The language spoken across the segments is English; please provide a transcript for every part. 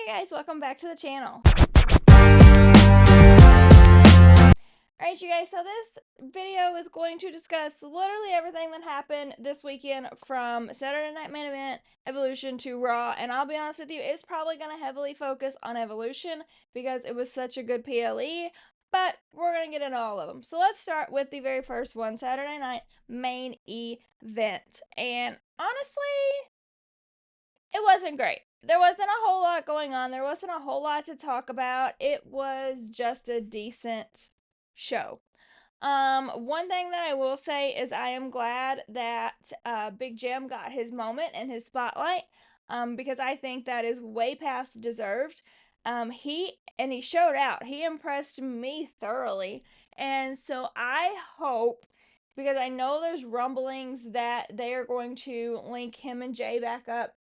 Hey guys, welcome back to the channel. Alright you guys, so this video is going to discuss literally everything that happened this weekend from Saturday Night Main Event, Evolution to Raw, and I'll be honest with you, it's probably going to heavily focus on Evolution because it was such a good PLE, but we're going to get into all of them. So let's start with the very first one, Saturday Night Main Event. And honestly, it wasn't great. There wasn't a whole lot going on. There wasn't a whole lot to talk about. It was just a decent show. One thing that I will say is I am glad that Big Jim got his moment and his spotlight. Because I think that is way past deserved. He showed out. He impressed me thoroughly, and so I hope, because I know there's rumblings that they are going to link him and Jay back up,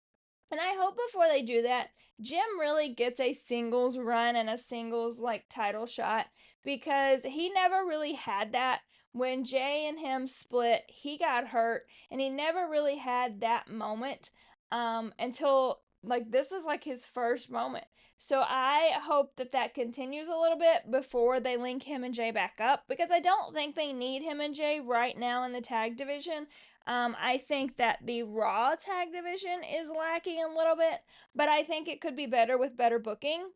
and I hope before they do that, Jim really gets a singles run and a singles title shot, because he never really had that. When Jay and him split, he got hurt and he never really had that moment until this is his first moment. So I hope that that continues a little bit before they link him and Jay back up, because I don't think they need him and Jay right now in the tag division. I think that the Raw tag division is lacking a little bit, but I think it could be better with better booking.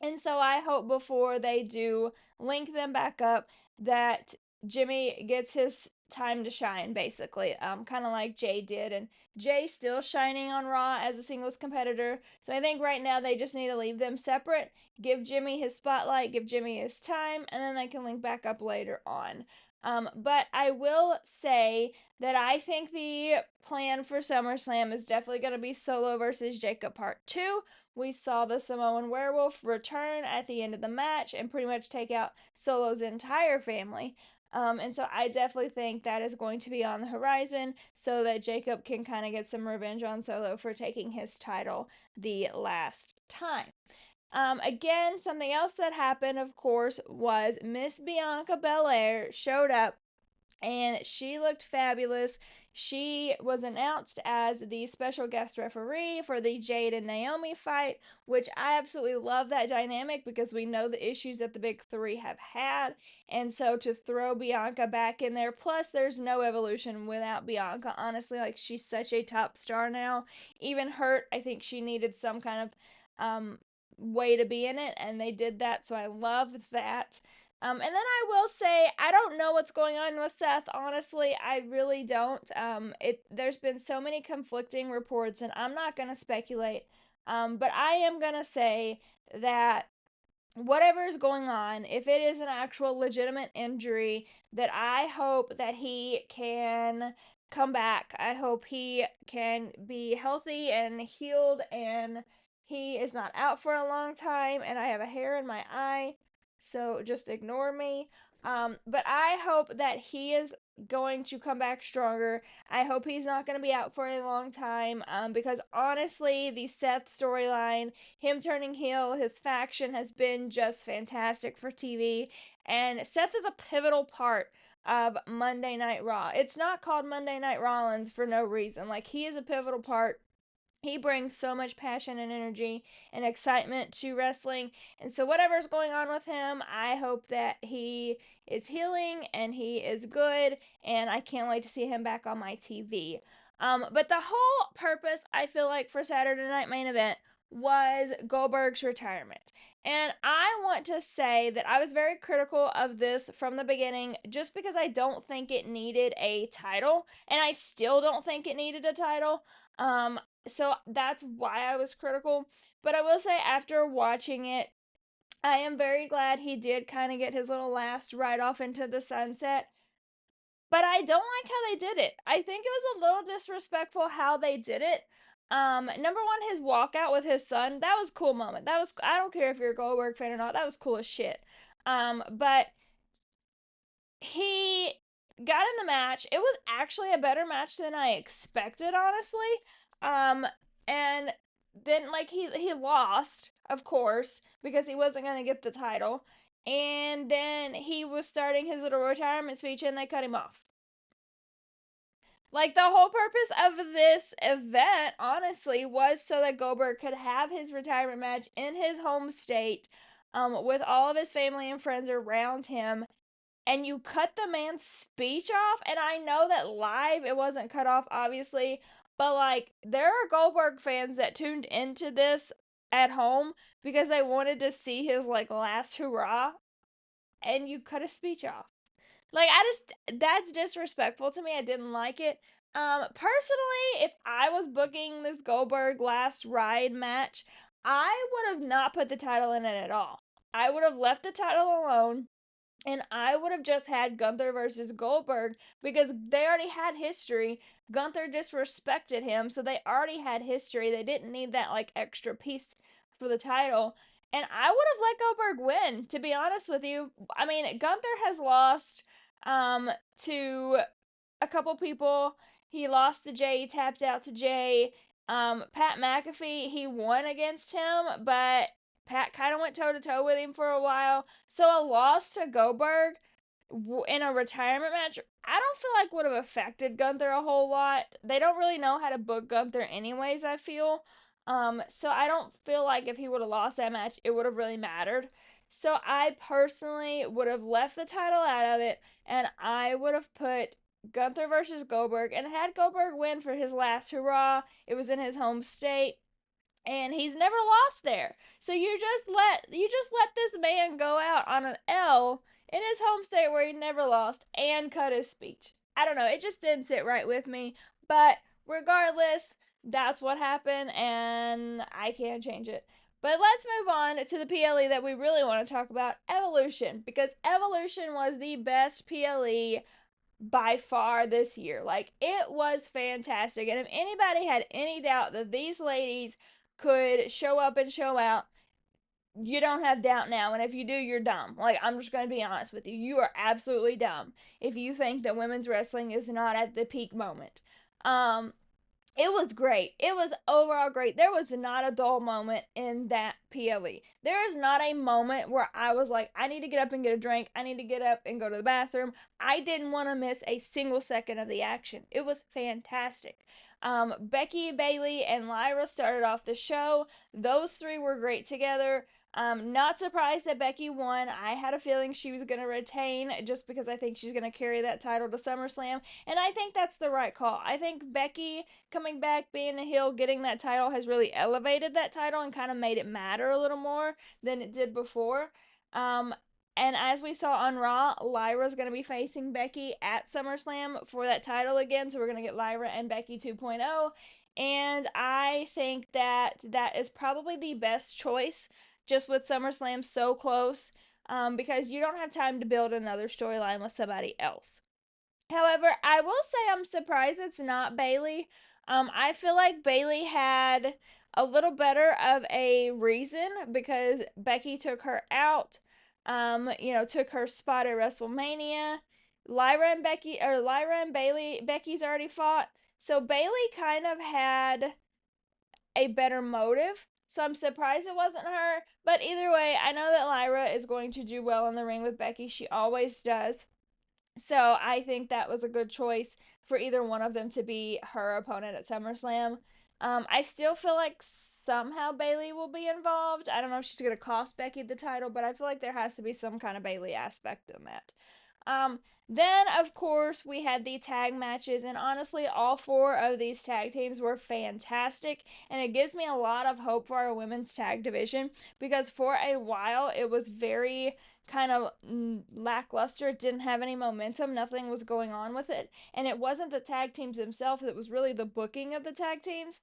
And so I hope before they do link them back up that Jimmy gets his time to shine, basically, kind of like Jay did. And Jay's still shining on Raw as a singles competitor. So I think right now they just need to leave them separate, give Jimmy his spotlight, give Jimmy his time, and then they can link back up later on. But I will say that I think the plan for SummerSlam is definitely going to be Solo versus Jacob Part 2. We saw the Samoan Werewolf return at the end of the match and pretty much take out Solo's entire family. And so I definitely think that is going to be on the horizon so that Jacob can kind of get some revenge on Solo for taking his title the last time. Again, something else that happened, of course, was Miss Bianca Belair showed up and she looked fabulous. She was announced as the special guest referee for the Jade and Naomi fight, which I absolutely love that dynamic because we know the issues that the big three have had. And so to throw Bianca back in there, plus there's no Evolution without Bianca. Honestly, she's such a top star now. Even hurt, I think she needed some kind of way to be in it, and they did that, so I love that. And then I will say, I don't know what's going on with Seth. Honestly, I really don't. There's been so many conflicting reports, and I'm not gonna speculate. But I am gonna say that whatever is going on, if it is an actual legitimate injury, that I hope that he can come back. I hope he can be healthy and healed, and he is not out for a long time. And I have a hair in my eye, so just ignore me. But I hope that he is going to come back stronger. I hope he's not going to be out for a long time, because honestly, the Seth storyline, him turning heel, his faction has been just fantastic for TV. And Seth is a pivotal part of Monday Night Raw. It's not called Monday Night Rollins for no reason. He is a pivotal part. He brings so much passion and energy and excitement to wrestling. And so, whatever's going on with him, I hope that he is healing and he is good. And I can't wait to see him back on my TV. But the whole purpose, I feel like, for Saturday Night Main Event was Goldberg's retirement. And I want to say that I was very critical of this from the beginning just because I don't think it needed a title. And I still don't think it needed a title. So that's why I was critical. But I will say, after watching it, I am very glad he did kind of get his little last ride off into the sunset. But I don't like how they did it. I think it was a little disrespectful how they did it. Number one, his walkout with his son, that was a cool moment. That was, I don't care if you're a Goldberg fan or not, that was cool as shit. But he got in the match. It was actually a better match than I expected, honestly. Um, and then he lost, of course, because he wasn't gonna get the title. And then he was starting his little retirement speech, and they cut him off. Like, the whole purpose of this event, honestly, was so that Goldberg could have his retirement match in his home state, with all of his family and friends around him. And you cut the man's speech off. And I know that live it wasn't cut off, obviously, but like, there are Goldberg fans that tuned into this at home because they wanted to see his like last hurrah, and you cut his speech off. Like, that's disrespectful to me. I didn't like it. Personally, if I was booking this Goldberg last ride match, I would have not put the title in it at all. I would have left the title alone, and I would have just had Gunther versus Goldberg because they already had history. Gunther disrespected him, so they already had history. They didn't need that like extra piece for the title. And I would have let Goldberg win, to be honest with you. I mean, Gunther has lost to a couple people. He lost to Jay, he tapped out to Jay. Pat McAfee, he won against him, but Pat kind of went toe to toe with him for a while. So a loss to Goldberg in a retirement match, I don't feel like would have affected Gunther a whole lot. They don't really know how to book Gunther anyways, I feel. So I don't feel like if he would have lost that match, it would have really mattered. So I personally would have left the title out of it, and I would have put Gunther versus Goldberg and had Goldberg win for his last hurrah. It was in his home state, and he's never lost there. So you just let this man go out on an L in his home state where he never lost and cut his speech. I don't know, it just didn't sit right with me. But regardless, that's what happened, and I can't change it. But let's move on to the PLE that we really want to talk about, Evolution, because Evolution was the best PLE by far this year. Like, it was fantastic. And if anybody had any doubt that these ladies could show up and show out, you don't have doubt now. And if you do, you're dumb. Like, I'm just going to be honest with you. You are absolutely dumb if you think that women's wrestling is not at the peak moment. Um, it was great. It was overall great. There was not a dull moment in that PLE. There is not a moment where I was like, I need to get up and get a drink. I need to get up and go to the bathroom. I didn't want to miss a single second of the action. It was fantastic. Becky, Bayley, and Lyra started off the show. Those three were great together. Not surprised that Becky won. I had a feeling she was going to retain just because I think she's going to carry that title to SummerSlam. And I think that's the right call. I think Becky coming back, being a heel, getting that title has really elevated that title and kind of made it matter a little more than it did before. And as we saw on Raw, Lyra's going to be facing Becky at SummerSlam for that title again. So we're going to get Lyra and Becky 2.0. And I think that that is probably the best choice just with SummerSlam so close, because you don't have time to build another storyline with somebody else. However, I will say I'm surprised it's not Bayley. I feel like Bayley had a little better of a reason because Becky took her out, took her spot at WrestleMania. Lyra and Bayley, Becky's already fought. So Bayley kind of had a better motive. So I'm surprised it wasn't her. But either way, I know that Lyra is going to do well in the ring with Becky. She always does. So I think that was a good choice for either one of them to be her opponent at SummerSlam. I still feel like somehow Bayley will be involved. I don't know if she's going to cost Becky the title, but I feel like there has to be some kind of Bayley aspect in that. Then, of course, we had the tag matches, and honestly, all four of these tag teams were fantastic, and it gives me a lot of hope for our women's tag division because for a while it was very kind of lackluster. It didn't have any momentum, nothing was going on with it, and it wasn't the tag teams themselves, it was really the booking of the tag teams.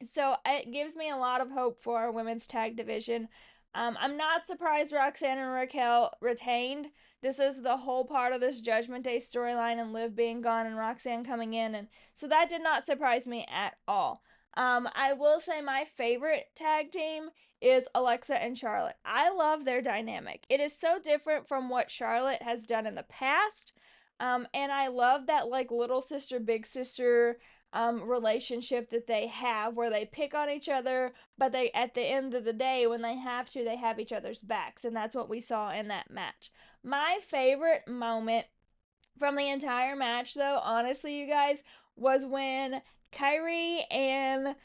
So it gives me a lot of hope for our women's tag division. I'm not surprised Roxanne and Raquel retained. This is the whole part of this Judgment Day storyline and Liv being gone and Roxanne coming in, and so that did not surprise me at all. I will say my favorite tag team is Alexa and Charlotte. I love their dynamic. It is so different from what Charlotte has done in the past. And I love that like little sister, big sister relationship that they have where they pick on each other, but they, at the end of the day, when they have to, they have each other's backs. And that's what we saw in that match. My favorite moment from the entire match, though, honestly, you guys, was when Kairi and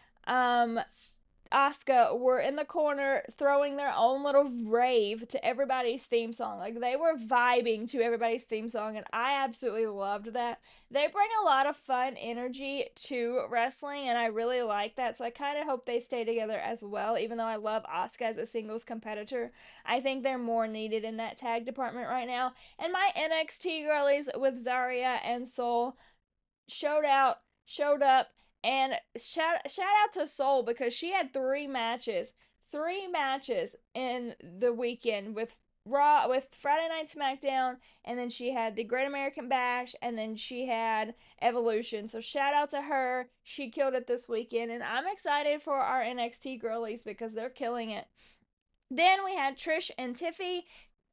Asuka were in the corner throwing their own little rave to everybody's theme song. Like they were vibing to everybody's theme song, and I absolutely loved that. They bring a lot of fun energy to wrestling, and I really like that. So I kind of hope they stay together as well. Even though I love Asuka as a singles competitor, I think they're more needed in that tag department right now. And my NXT girlies with Zarya and Soul showed up, and shout out to Soul because she had three matches in the weekend with Raw, with Friday Night SmackDown, and then she had the Great American Bash, and then she had Evolution. So shout out to her. She killed it this weekend, and I'm excited for our NXT girlies because they're killing it. Then we had Trish and Tiffy.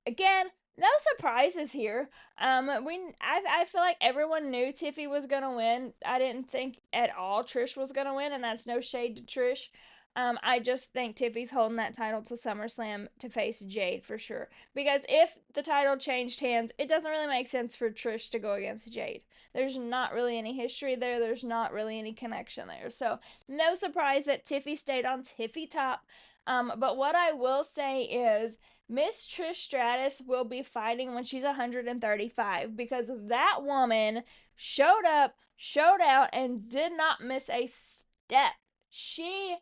Again, no surprises here. I feel like everyone knew Tiffy was gonna win. I didn't think at all Trish was gonna win, and that's no shade to Trish. I just think Tiffy's holding that title to SummerSlam to face Jade for sure. Because if the title changed hands, it doesn't really make sense for Trish to go against Jade. There's not really any history there. There's not really any connection there. So no surprise that Tiffy stayed on Tiffy top. But what I will say is Miss Trish Stratus will be fighting when she's 135 because that woman showed up, showed out, and did not miss a step. She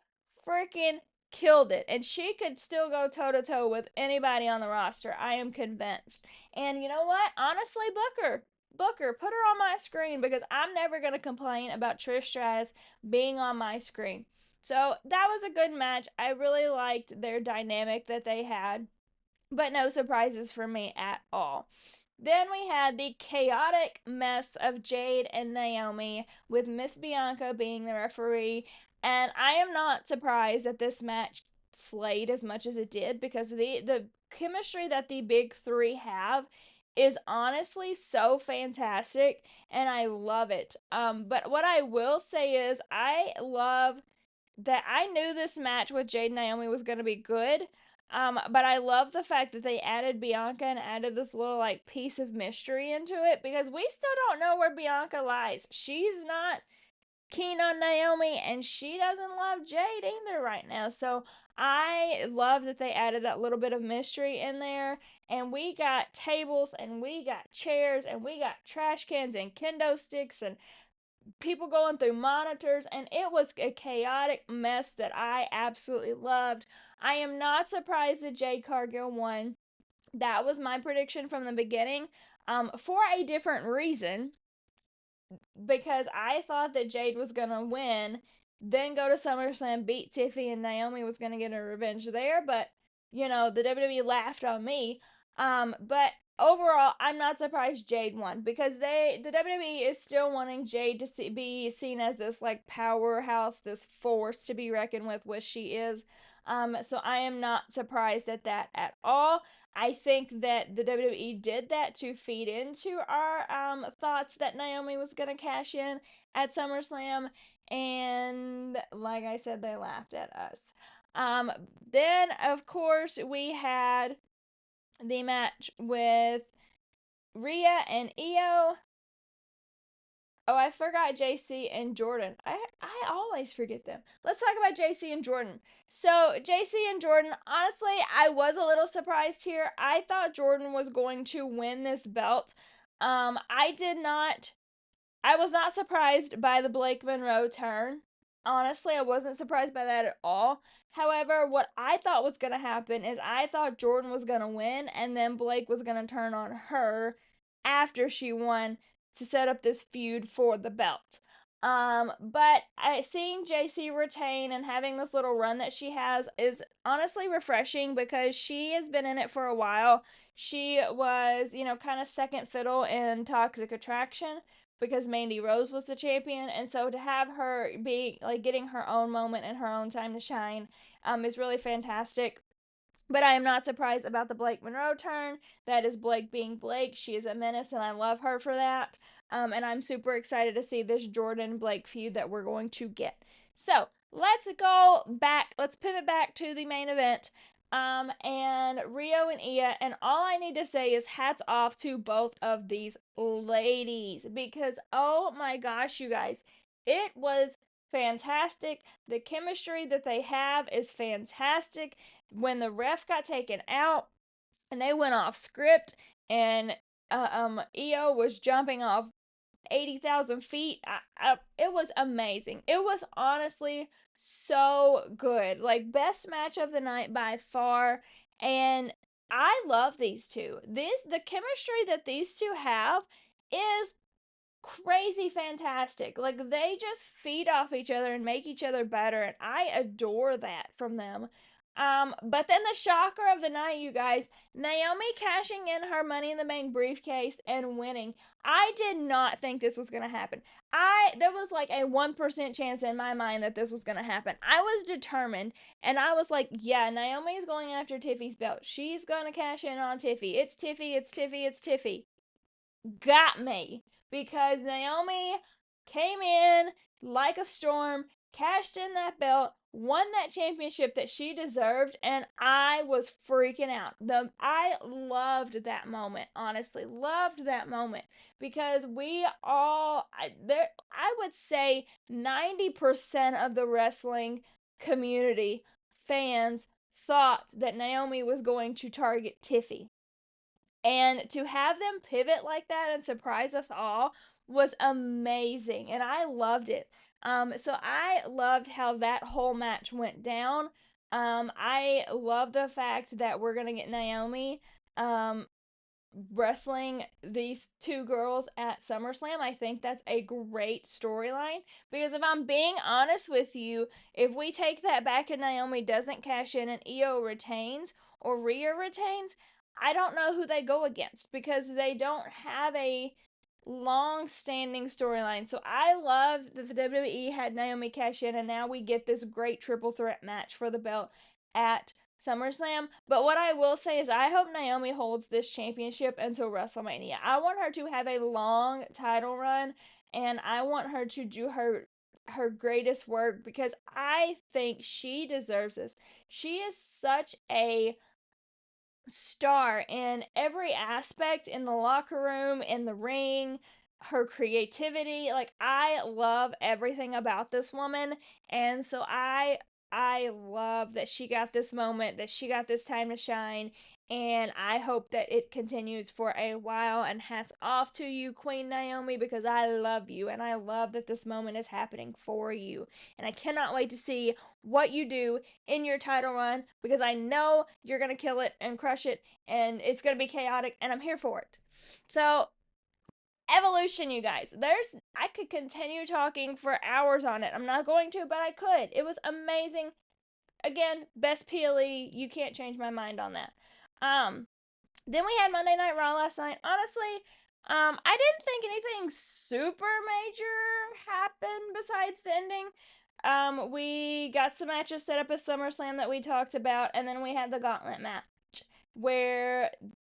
freaking killed it, and she could still go toe to toe with anybody on the roster. I am convinced. And you know what? Honestly, Booker, put her on my screen because I'm never going to complain about Trish Stratus being on my screen. So that was a good match. I really liked their dynamic that they had, but no surprises for me at all. Then we had the chaotic mess of Jade and Naomi, with Miss Bianca being the referee. And I am not surprised that this match slayed as much as it did because the chemistry that the big three have is honestly so fantastic and I love it. But what I will say is I love that I knew this match with Jade and Naomi was going to be good. But I love the fact that they added Bianca and added this little like piece of mystery into it because we still don't know where Bianca lies. She's not keen on Naomi and she doesn't love Jade either right now. So I love that they added that little bit of mystery in there. And we got tables and we got chairs and we got trash cans and kendo sticks and people going through monitors, and it was a chaotic mess that I absolutely loved. I am not surprised that Jade Cargill won. That was my prediction from the beginning, for a different reason, because I thought that Jade was gonna win, then go to SummerSlam, beat Tiffy, and Naomi was gonna get her revenge there. But the WWE laughed on me. But overall, I'm not surprised Jade won because the WWE is still wanting Jade to be seen as this like powerhouse, this force to be reckoned with, which she is. So I am not surprised at that at all. I think that the WWE did that to feed into our thoughts that Naomi was going to cash in at SummerSlam. And like I said, they laughed at us. Um, then, of course, we had the match with Rhea and Io. Oh, I forgot JC and Jordan. I always forget them. Let's talk about JC and Jordan. So, JC and Jordan, honestly, I was a little surprised here. I thought Jordan was going to win this belt. I was not surprised by the Blake Monroe turn. Honestly, I wasn't surprised by that at all. However, what I thought was going to happen is I thought Jordan was going to win and then Blake was going to turn on her after she won to set up this feud for the belt. But seeing JC retain and having this little run that she has is honestly refreshing because she has been in it for a while. She was, kind of second fiddle in Toxic Attraction because Mandy Rose was the champion, and so to have her be like getting her own moment and her own time to shine is really fantastic. But I am not surprised about the Blake Monroe turn. That is Blake being Blake. She is a menace, and I love her for that. And I'm super excited to see this Jordan Blake feud that we're going to get. So let's go back. Let's pivot back to the main event. and Rio and Ia. And all I need to say is hats off to both of these ladies because, oh my gosh, you guys, it was fantastic. The chemistry that they have is fantastic. When the ref got taken out and they went off script and Io was jumping off 80,000 feet. It was amazing. It was honestly so good. Like, best match of the night by far. And I love these two. The chemistry that these two have is crazy fantastic. Like, they just feed off each other and make each other better, and I adore that from them. But then the shocker of the night, you guys, Naomi cashing in her Money in the Bank briefcase and winning. I did not think this was gonna happen. There was like a 1% chance in my mind that this was gonna happen. I was determined, and I was like, yeah, Naomi's going after Tiffy's belt. She's gonna cash in on Tiffy. It's Tiffy, it's Tiffy, it's Tiffy. Got me because Naomi came in like a storm, cashed in that belt, won that championship that she deserved, and I was freaking out. I loved that moment, honestly. Loved that moment because we all I would say 90% of the wrestling community fans thought that Naomi was going to target Tiffy. And to have them pivot like that and surprise us all was amazing. And I loved it. So I loved how that whole match went down. I love the fact that we're going to get Naomi wrestling these two girls at SummerSlam. I think that's a great storyline because if I'm being honest with you, if we take that back and Naomi doesn't cash in and Io retains or Rhea retains, I don't know who they go against because they don't have a long standing storyline. So I loved that the WWE had Naomi cash in and now we get this great triple threat match for the belt at SummerSlam. But what I will say is I hope Naomi holds this championship until WrestleMania. I want her to have a long title run and I want her to do her greatest work because I think she deserves this. She is such a star in every aspect in the locker room, in the ring, her creativity. Like I love everything about this woman and so I love that she got this moment, that she got this time to shine, and I hope that it continues for a while. And hats off to you, Queen Naomi, because I love you and I love that this moment is happening for you. And I cannot wait to see what you do in your title run because I know you're going to kill it and crush it and it's going to be chaotic and I'm here for it. So, Evolution, you guys. I could continue talking for hours on it. I'm not going to, but I could. It was amazing. Again, best PLE. You can't change my mind on that. Then we had Monday Night Raw last night. Honestly, I didn't think anything super major happened besides the ending. We got some matches set up at SummerSlam that we talked about, and then we had the Gauntlet match where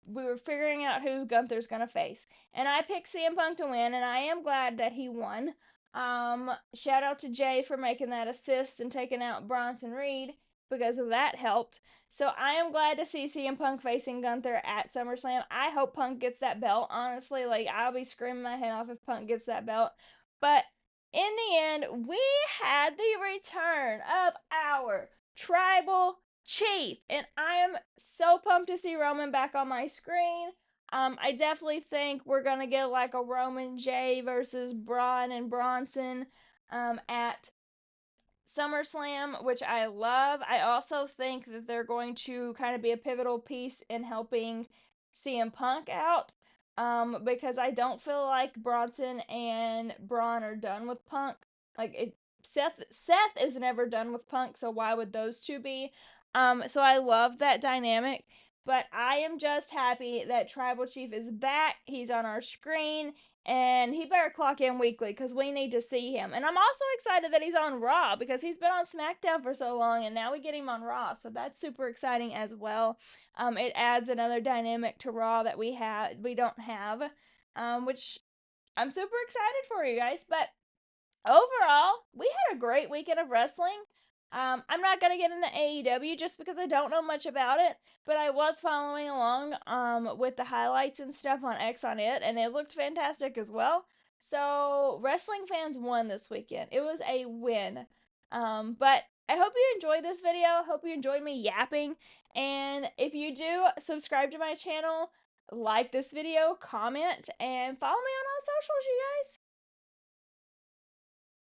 we were figuring out who Gunther's gonna face. And I picked CM Punk to win, and I am glad that he won. Shout out to Jay for making that assist and taking out Bronson Reed because of that helped. So I am glad to see CM Punk facing Gunther at SummerSlam. I hope Punk gets that belt. Honestly, like I'll be screaming my head off if Punk gets that belt. But in the end, we had the return of our tribal chief, and I am so pumped to see Roman back on my screen. I definitely think we're gonna get like a Roman J versus Braun and Bronson at SummerSlam, which I love. I also think that they're going to kind of be a pivotal piece in helping CM Punk out. Because I don't feel like Bronson and Braun are done with Punk. Like Seth is never done with Punk, so why would those two be? So I love that dynamic. But I am just happy that Tribal Chief is back. He's on our screen, and he better clock in weekly because we need to see him. And I'm also excited that he's on Raw because he's been on SmackDown for so long, and now we get him on Raw, so that's super exciting as well. It adds another dynamic to Raw that we don't have, which I'm super excited for you guys. But overall, we had a great weekend of wrestling. I'm not gonna get into AEW just because I don't know much about it, but I was following along with the highlights and stuff on X on it, and it looked fantastic as well. So wrestling fans won this weekend. It was a win. But I hope you enjoyed this video. Hope you enjoyed me yapping. And if you do, subscribe to my channel, like this video, comment, and follow me on all socials, you guys.